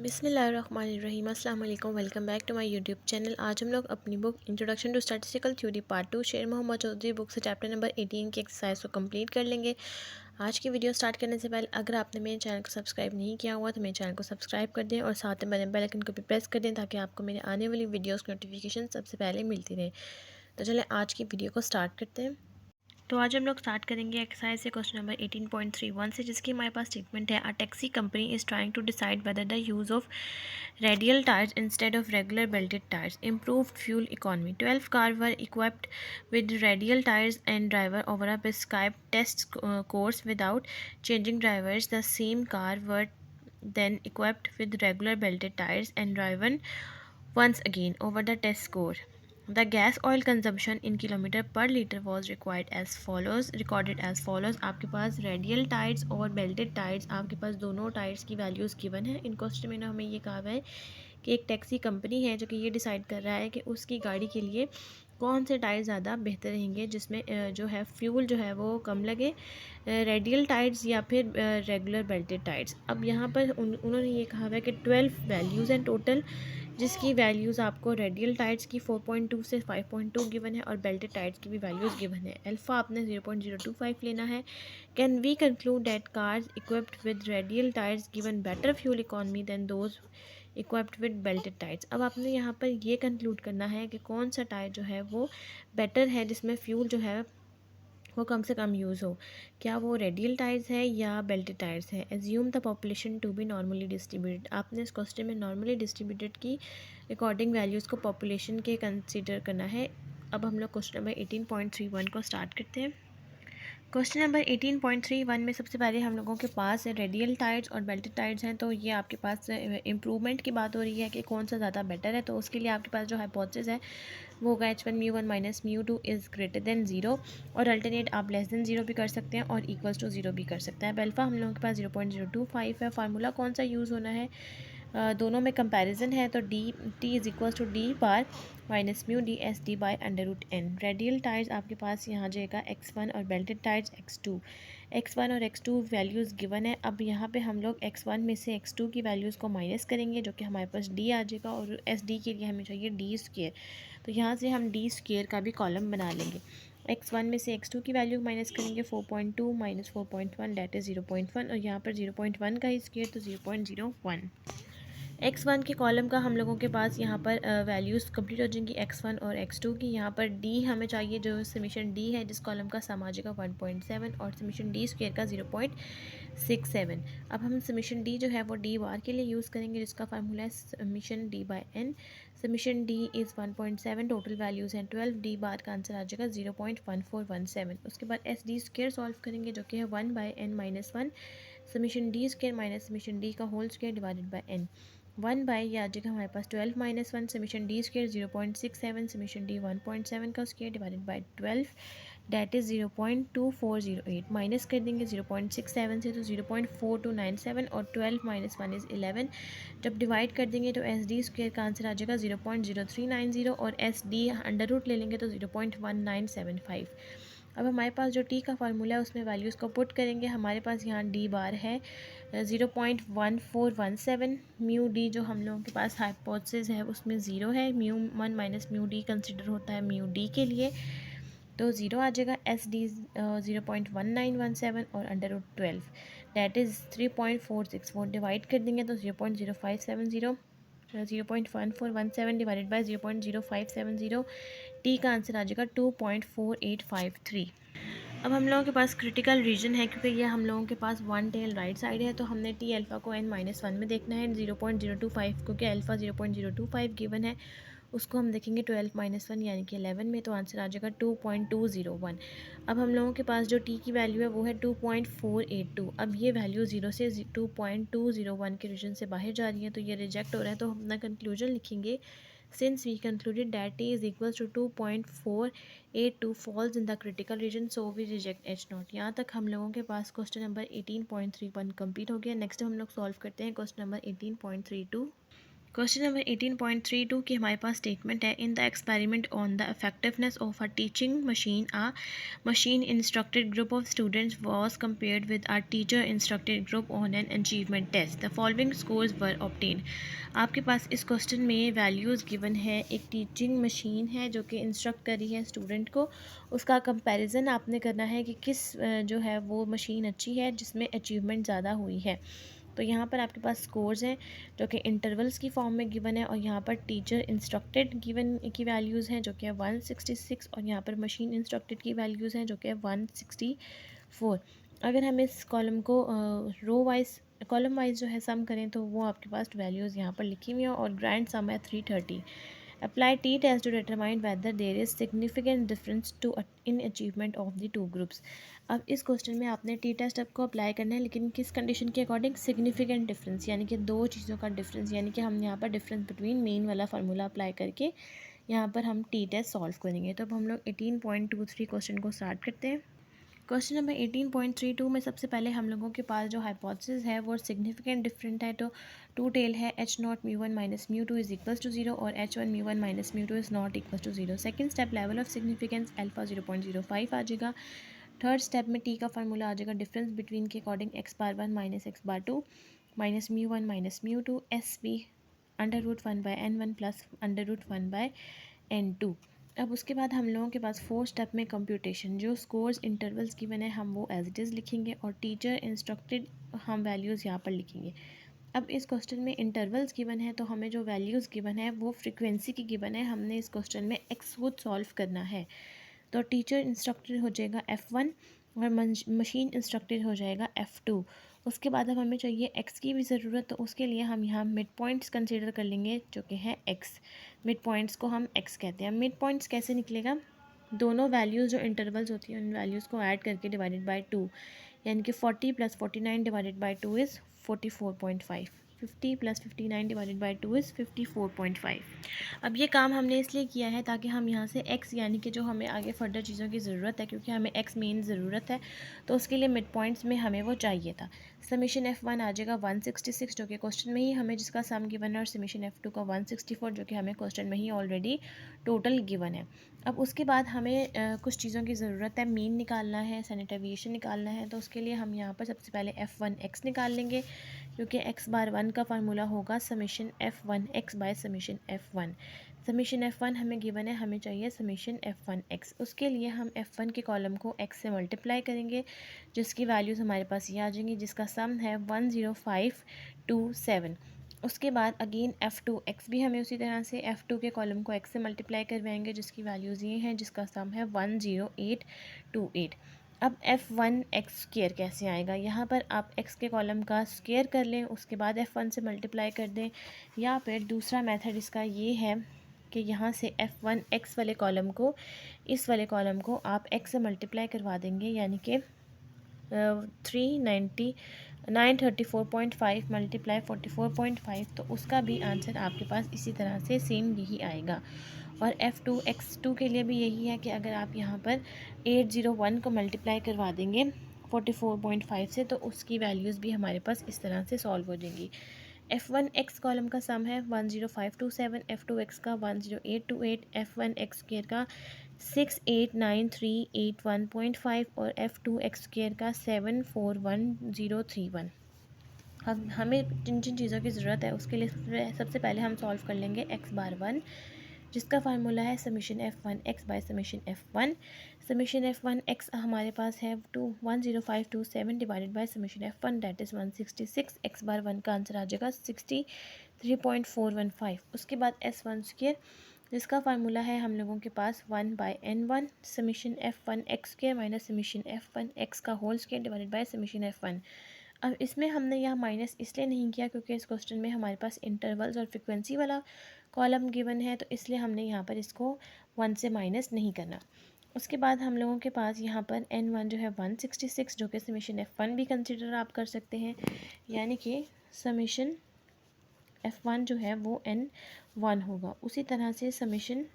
बिस्मिल्लाहिर्रहमानिर्रहीम। अस्सलाम वालेकुम। Welcome back to my YouTube channel. आज हम लोग अपनी book introduction to statistical theory part 2 Sher Mohammad Chaudhry book से चैप्टर नंबर 18 की एक्सरसाइज को कंप्लीट कर लेंगे। आज की वीडियो स्टार्ट करने से पहले अगर आपने मेरे चैनल को सब्सक्राइब नहीं किया हुआ तो मेरे चैनल को सब्सक्राइब कर दें और साथ में बने बेल आइकन को भी प्रेस कर दें ताकि आपको मेरे आने वाली वीडियोज़ की नोटिफिकेशन सबसे पहले मिलती रहे। तो चलें आज की वीडियो को स्टार्ट करते हैं। तो आज हम लोग स्टार्ट करेंगे एक्सरसाइज से क्वेश्चन नंबर 18.31 से, जिसकी हमारे पास स्टेटमेंट है। A taxi company is trying to decide whether the use of radial tires instead of regular belted tires improved fuel economy. 12 cars were equipped with radial tires and driver over a prescribed test course without changing drivers. The same car were then equipped with regular belted tires and driven once again over the test score. The gas oil consumption in kilometer per liter was recorded as follows. आपके पास radial tyres और belted tyres, आपके पास दोनों tyres की values given है। इन question में ना हमें ये कहा हुआ है कि एक टैक्सी कंपनी है जो कि ये डिसाइड कर रहा है कि उसकी गाड़ी के लिए कौन से टायर ज़्यादा बेहतर रहेंगे, जिसमें जो है फ्यूल जो है वो कम लगे, रेडियल टायर्स या फिर रेगुलर बेल्टेड टायर्स। अब यहाँ पर उन्होंने ये कहा हुआ है कि 12 वैल्यूज़ हैं टोटल, जिसकी वैल्यूज़ आपको रेडियल टायर्स की 4.2 से 5.2 गिवन है और बेल्टेड टायर्स की भी वैल्यूज़ गिवन है। अल्फ़ा आपने 0.025 लेना है। Can we conclude that cars equipped with radial tyres given better fuel economy than those equipped with belted tyres. अब आपने यहाँ पर ये कंक्लूड करना है कि कौन सा टायर जो है वो बेटर है, जिसमें फ्यूल जो है वो कम से कम यूज़ हो। क्या वो रेडियल टायर्स है या बेल्टेड टायर्स है। Assume the population to be normally distributed. आपने इस क्वेश्चन में नॉर्मली डिस्ट्रीब्यूटेड की अकॉर्डिंग वैल्यूज़ को पॉपुलेशन के कंसीडर करना है। अब हम लोग क्वेश्चन नंबर 18.31 को स्टार्ट करते हैं। क्वेश्चन नंबर 18.31 में सबसे पहले हम लोगों के पास रेडियल टायर्स और बेल्टेड टायर्स हैं। तो ये आपके पास इम्प्रूवमेंट की बात हो रही है कि कौन सा ज़्यादा बेटर है। तो उसके लिए आपके पास जो हाइपोथेसिस है वो होगा h1 μ1 minus μ2 is greater than 0, और अल्टरनेट आप लेस देन 0 भी कर सकते हैं और इक्वल्स टू 0 भी कर सकते हैं। अल्फ़ा हम लोगों के पास 0.025 है। फार्मूला कौन सा यूज़ होना है, दोनों में कंपैरिजन है तो D T is equals to D bar minus mu D S D by √n। Radial tyres आपके पास यहाँ जाएगा x1 और बेल्टेड टायर्स x1 और x2 वैल्यूज़ गिवन है। अब यहाँ पे हम लोग x1 में से x2 की वैल्यूज़ को माइनस करेंगे जो कि हमारे पास d आ जाएगा, और एस डी के लिए हमें चाहिए डी स्क्वेयर। तो यहाँ से हम डी स्क्वेयर का भी कॉलम बना लेंगे। x1 में से x2 की वैल्यू माइनस करेंगे 4.2 माइनस 4.1 डेट इज़ 0.1, और यहाँ पर 0.1 का ही स्क्वेयर तो 0.01। x1 के कॉलम का हम लोगों के पास यहाँ पर वैल्यूज़ कंप्लीट हो जाएंगी x1 और x2 की। यहाँ पर d हमें चाहिए, जो समीशन d है जिस कॉलम का सम आ जाएगा 1.7 और समीशन d स्क्वेयर का 0.67। अब हम समीशन d जो है वो d बार के लिए यूज़ करेंगे, जिसका फार्मूला है summation d by n। Summation d is 1.7, total values हैं 12, d बार का आंसर आ जाएगा 0.1417। उसके बाद एस डी स्क्वेयर सॉल्व करेंगे जो कि है 1 by n minus 1 summation d square minus summation d का whole square divided by n। 1 by ये आ जाएगा हमारे पास 12 minus 1 summation D square 0.67 summation D 1.7 का square divided by 12 that is 0.2408। Minus कर देंगे 0.67 से तो 0.4297, और 12 माइनस 1 इज़ 11। जब डिवाइड कर देंगे तो एस डी स्क्वेयर का आंसर आ जाएगा 0.0390, और एस डी अंडर रूट ले लेंगे तो 0.1975। अब हमारे पास जो टी का फार्मूला है उसमें वैल्यूज़ को पुट करेंगे। हमारे पास यहाँ डी बार है 0.1417, म्यू डी जो हम लोगों के पास हाइपोथेसिस है उसमें 0 है, μ1 माइनस म्यू डी कंसिडर होता है म्यू डी के लिए, तो 0 आ जाएगा। एस डी 0.1917 और √12 डैट इज़ 3.464। डिवाइड कर देंगे तो 0.0570 0.1417 डिवाइडेड बाई 0.0570, टी का आंसर आ जाएगा 2.4853। अब हम लोगों के पास क्रिटिकल रीजन है, क्योंकि ये हम लोगों के पास वन टेल राइट साइड है, तो हमने टी अल्फ़ा को n-1 में देखना है। 0.025 क्योंकि अल्फ़ा 0.025 गिवन है, उसको हम देखेंगे 12 माइनस 1 यानी कि 11 में, तो आंसर आ जाएगा 2.201। अब हम लोगों के पास जो टी की वैल्यू है वो है 2.482। अब ये वैल्यू 0 से 2.201 के रीजन से बाहर जा रही है, तो ये रिजेक्ट हो रहा है। तो हम अपना कंक्लूजन लिखेंगे, since we concluded that t is equals to 2.482 falls in the critical region, so we reject h naught। यहाँ तक हम लोगों के पास क्वेश्चन नंबर 18.31 कंप्लीट हो गया। नेक्स्ट हम लोग सॉल्व करते हैं क्वेश्चन नंबर 18.32। क्वेश्चन नंबर 18.32 की हमारे पास स्टेटमेंट है, in the experiment on the effectiveness of a teaching machine, a machine instructed group of students was compared with a teacher instructed group on an achievement test, the following scores were obtained. आपके पास इस question में values given है, एक teaching machine है जो कि instruct कर रही है स्टूडेंट को, उसका कंपैरिजन आपने करना है कि किस जो है वो मशीन अच्छी है जिसमें अचीवमेंट ज़्यादा हुई है। तो यहाँ पर आपके पास स्कोर्स हैं जो कि इंटरवल्स की फॉर्म में गिवन है, और यहाँ पर टीचर इंस्ट्रक्टेड गिवन की वैल्यूज़ हैं जो कि है 166, और यहाँ पर मशीन इंस्ट्रक्टेड की वैल्यूज़ हैं जो कि है 164। अगर हम इस कॉलम को रो वाइज कॉलम वाइज जो है सम करें तो वो आपके पास वैल्यूज़ यहाँ पर लिखी हुई हैं, और ग्रैंड सम है 330। Apply t test to determine whether there is significant difference to in achievement of the two groups. अब इस क्वेश्चन में आपने टी टेस्ट आपको अप्लाई करना है, लेकिन किस कंडीशन के अकॉर्डिंग? सिग्निफिकेंट डिफरेंस, यानी कि दो चीज़ों का डिफरेंस, यानी कि हम यहाँ पर डिफरेंस बिटवीन मीन वाला फार्मूला अप्लाई करके यहाँ पर हम टी टेस्ट सॉल्व करेंगे। तो अब हम लोग 18.23 क्वेश्चन को स्टार्ट करते हैं। क्वेश्चन नंबर 18.32 में सबसे पहले हम लोगों के पास जो हाइपोथेसिस है वो सिग्निफिकेंट डिफरेंट है, तो टू टेल है H nought mu one minus mu two is equals to 0 और H one mu one minus mu two is not equals to 0। Second step level of significance alpha 0.05 आ जाएगा। Third step में t का formula आ जाएगा difference between के according x bar one minus x bar two minus mu one minus mu two s b under root one by n one plus under root one by N2। अब उसके बाद हम लोगों के पास फोर्थ स्टेप में computation, जो scores intervals की बने हम वो एज इट इज़ लिखेंगे, और टीचर इंस्ट्रक्टेड हम वैल्यूज़ यहाँ पर लिखेंगे। अब इस क्वेश्चन में इंटरवल्स गिवन है, तो हमें जो वैल्यूज़ गिवन है वो फ्रीक्वेंसी की गिवन है, हमने इस क्वेश्चन में एक्स को सॉल्व करना है। तो टीचर इंस्ट्रक्टेड हो जाएगा F1 और मशीन इंस्ट्रक्टेड हो जाएगा F2। उसके बाद अब हमें चाहिए x की भी ज़रूरत, तो उसके लिए हम यहाँ मिड पॉइंट्स कंसीडर कर लेंगे जो कि है x। मिड पॉइंट्स को हम x कहते हैं। मिड पॉइंट्स कैसे निकलेगा? दोनों वैल्यूज़ जो इंटरवल्स होती हैं उन वैल्यूज़ को ऐड करके डिवाइडेड बाय 2, यानी कि 40 + 49 divided by 2 is 44.5। 50 + 59 divided by 2 is 54.5। अब ये काम हमने इसलिए किया है ताकि हम यहाँ से x, यानी कि जो हमें आगे फर्दर चीज़ों की ज़रूरत है, क्योंकि हमें x मेन ज़रूरत है, तो उसके लिए मिड पॉइंट्स में हमें वो चाहिए था। समीशन F1 आ जाएगा 166 जो कि क्वेश्चन में ही हमें जिसका सम गिवन है, और समीशन F2 का 164 जो कि हमें क्वेश्चन में ही ऑलरेडी टोटल गिवन है। अब उसके बाद हमें कुछ चीज़ों की ज़रूरत है, मीन निकालना है, स्टैंडर्ड डेविएशन निकालना है, तो उसके लिए हम यहाँ पर सबसे पहले F1x निकाल लेंगे, क्योंकि x बार वन का फार्मूला होगा summation F1x bye summation F1। Summation F1 हमें गिवन है, हमें चाहिए समीशन F1x। उसके लिए हम F1 के कॉलम को x से मल्टीप्लाई करेंगे, जिसकी वैल्यूज़ हमारे पास ये आ जाएंगी, जिसका सम है 10527। उसके बाद अगेन F2x भी हमें उसी तरह से F2 के कॉलम को x से मल्टीप्लाई करवाएंगे, जिसकी वैल्यूज़ ये हैं, जिसका सम है 10828। अब F1x स्क्वायर कैसे आएगा? यहाँ पर आप x के कॉलम का स्क्वायर कर लें, उसके बाद F1 से मल्टीप्लाई कर दें, या फिर दूसरा मेथड इसका ये है कि यहाँ से F1x वाले कॉलम को इस वाले कॉलम को आप x से मल्टीप्लाई करवा देंगे, यानी कि 934.5 मल्टीप्लाई 44.5, तो उसका भी आंसर आपके पास इसी तरह से सेम यही आएगा। और F2x2 के लिए भी यही है कि अगर आप यहाँ पर 801 को मल्टीप्लाई करवा देंगे 44.5 से, तो उसकी वैल्यूज़ भी हमारे पास इस तरह से सॉल्व हो जाएंगी। F1x कॉलम का सम है 10527, F2x का 10828, F1x स्क्वायर का 689,381.5 और F2x स्क्वायर का 741,031। अब हमें जिन जिन चीज़ों की ज़रूरत है उसके लिए सबसे पहले हम सॉल्व कर लेंगे x बार वन, जिसका फार्मूला है summation F1x bye summation F1। Summation F1x हमारे पास है 10527 divided by summation F1, that is 166। x bar one का आंसर आ जाएगा 63.415। उसके बाद S1 स्क्वायर, जिसका फार्मूला है हम लोगों के पास 1/n1 summation F1x square minus summation F1x का whole square divided by summation F1। अब इसमें हमने यहाँ माइनस इसलिए नहीं किया क्योंकि इस क्वेश्चन में हमारे पास इंटरवल्स और फ्रिक्वेंसी वाला कॉलम गिवन है, तो इसलिए हमने यहाँ पर इसको 1 से माइनस नहीं करना। उसके बाद हम लोगों के पास यहाँ पर n1 जो है 166, जो कि समीशन F1 भी कंसिडर आप कर सकते हैं, यानी कि समीशन F1 जो है वो n1 होगा। उसी तरह से समीशन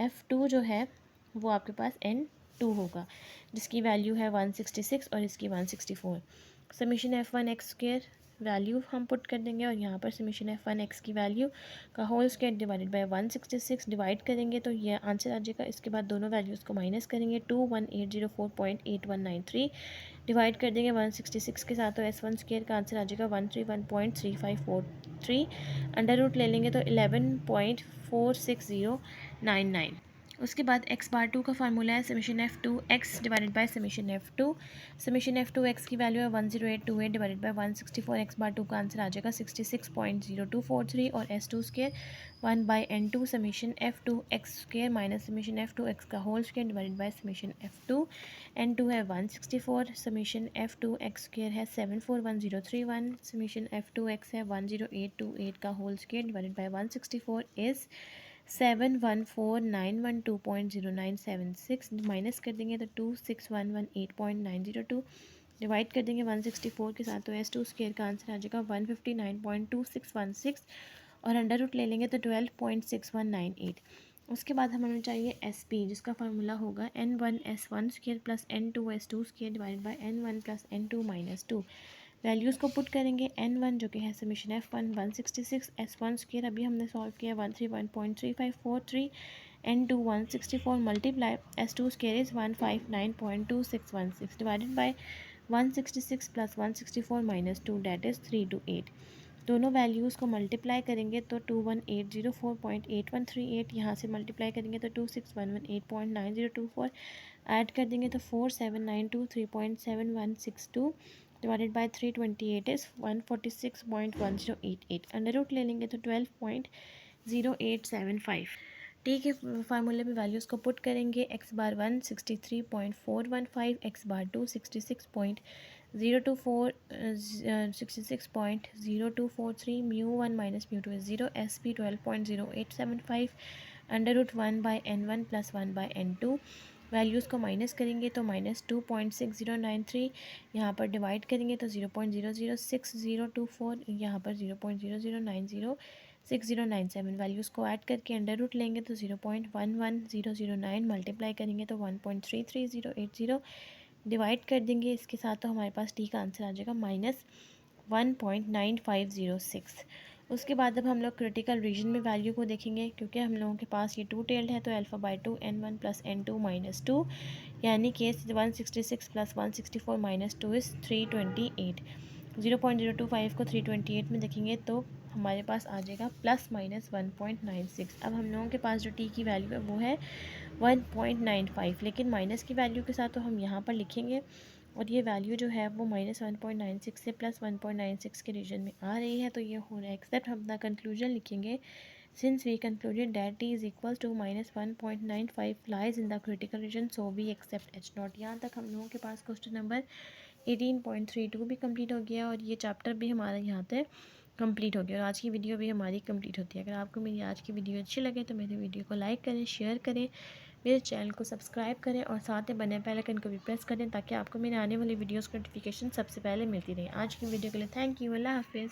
F2 जो है वो आपके पास n2 होगा, जिसकी वैल्यू है 166 और इसकी 164। समीशन F1x स्क्वायर वैल्यू हम पुट कर देंगे और यहाँ पर समेशन f1 x की वैल्यू का whole square divided by 166 divide करेंगे तो ये आंसर आ जाएगा। इसके बाद दोनों वैल्यूज़ को माइनस करेंगे 21804.8193 डिवाइड कर देंगे 166 के साथ तो s1 स्क्वायर का आंसर आ जाएगा 131.3543 अंडर रूट ले लेंगे तो 11.46099। उसके बाद x बार टू का फार्मूला है summation f2 x divided by summation f2। Summation f2 x की वैल्यू है 10828 divided by 164। x bar two का आंसर आ जाएगा 66.0243 और s2 square 1/n2 summation f2 x square minus summation f2 x का whole square divided by summation f2। n2 है 164 summation f2 x square है 741031 summation f2 x है 10828 का whole square divided by 164 is 714,912.0976 minus कर देंगे तो 26,118.902 divide कर देंगे 164 के साथ तो s2 स्क्वायर का आंसर आ जाएगा 159.2616 और अंडर रूट ले लेंगे तो 12.6198। उसके बाद हमें चाहिए SP जिसका फार्मूला होगा n1 s1 square plus n2 s2 square divided bye n1 plus n2 minus 2। Values को पुट करेंगे n1 जो कि है समेशन f1 166 s1 स्क्वायर अभी हमने सॉल्व किया 131.3543 n2 164 multiply s2 square is 159.2616 divided by 166 plus 164 minus 2 that is 328। दोनों values को मल्टीप्लाई करेंगे तो 21804838 यहाँ से मल्टीप्लाई करेंगे तो 26,118.9024 ऐड कर देंगे तो 47,923.7162 divided by 328 is 146.1088 under root ले लेंगे तो 12.0875। टी के फार्मूले में वैल्यूज़ को पुट करेंगे x bar 1 63.415 x bar 2 66.0243 mu 1 minus mu 2 is 0 SP 12.0875 under root 1/n1 plus 1/n2। Values को माइनस करेंगे तो -2.6093 यहाँ पर डिवाइड करेंगे तो 0.006024 यहाँ पर 0.00906097 वैल्यूज़ को ऐड करके अंडर रूट लेंगे तो 0.11009 मल्टीप्लाई करेंगे तो 1.33080 डिवाइड कर देंगे इसके साथ तो हमारे पास टी का आंसर आ जाएगा -1.9506। उसके बाद अब हम लोग क्रिटिकल रीजन में वैल्यू को देखेंगे क्योंकि हम लोगों के पास ये 2 टेल्ड है तो α/2 n1 प्लस n2 माइनस 2 यानी कि 166 प्लस 164 माइनस 2 इज़ 328। 0.025 को 328 में देखेंगे तो हमारे पास आ जाएगा ±1.96। अब हम लोगों के पास जो टी की वैल्यू है वो है 1.95 लेकिन माइनस की वैल्यू के साथ तो हम यहाँ पर लिखेंगे और ये वैल्यू जो है वो -1.96 से +1.96 के रीजन में आ रही है तो ये हो रहा है एक्सेप्ट। हम अपना कंक्लूजन लिखेंगे since we concluded that t is equal to -1.95 lies in the critical region so we accept H0। यहाँ तक हम लोगों के पास क्वेश्चन नंबर 18.32 भी कंप्लीट हो गया और ये चैप्टर भी हमारा यहाँ पे कंप्लीट हो गया और आज की वीडियो भी हमारी कंप्लीट होती है। अगर आपको मेरी आज की वीडियो अच्छी लगे तो मेरी वीडियो को लाइक करें, शेयर करें, मेरे चैनल को सब्सक्राइब करें और साथ में बने बेल आइकन को भी प्रेस करें ताकि आपको मेरे आने वाली वीडियोस की नोटिफिकेशन सबसे पहले मिलती रहे। आज की वीडियो के लिए थैंक यू। अल्लाह हाफिज़।